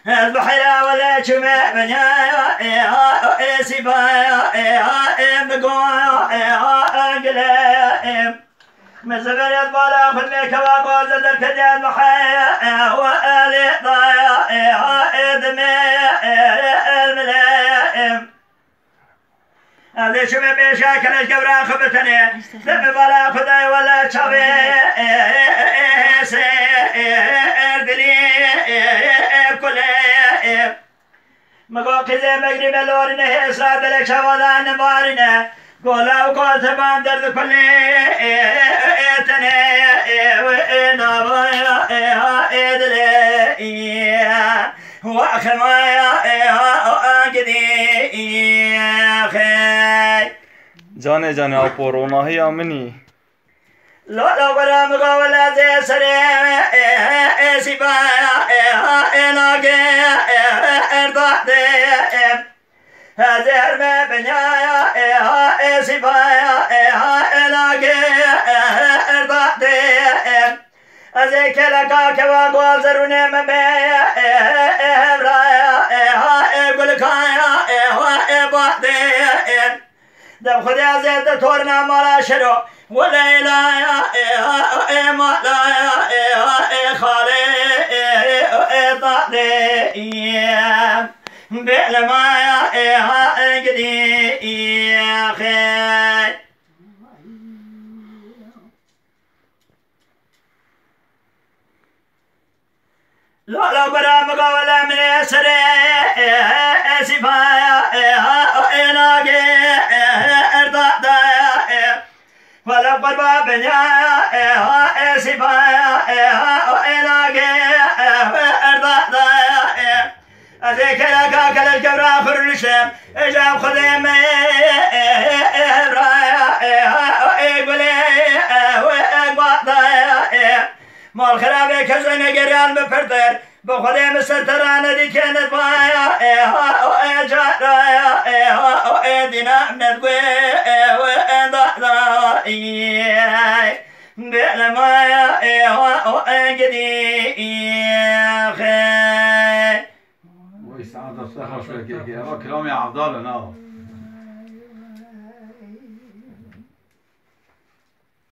البحيرة ولا شمع بنيا سبايا بقويا قليم مزغر يطبع خذ كواكو زدر كديان بحيا وآلي ضايا دمي الملائم هذا شمع بيشاكل الجبران خبتني دم بلا خذي ولا شوي مقاقزة مغرب اللورنه إسراد لك شوالان نبارنه قولا وقال تبان درد كله تنه ونبايا إدلي وأخمايا أنقدي خي جان أپورونا هي مني لا برا مقاولة زي سريع سبايا ناقي ارضاء هذا ما بنيا سبايا ناقي ارضاء أزيك لك كواقول زروني مبيا برايا قولك يا بعدي دم خذي زيت تورنا مالا شرو ولا لا ما لا خالي طاطي بلما يا قدي يا خي لا برامج ولا من سري سفايا ناقي ارضاء ولا قربا بنيا سفايا ناقي ارضاء أذيك لك كل الجبران فرنشم إجاب خذيم برايا قولي وقضايا مال خرابي كزن قريان بفردر بخذيم السرطران دي كانت بايا جارايا دينا من القوي وضايا بلمايا وانقدي خي ويسعد الصحة شوية كلام يا عبد الله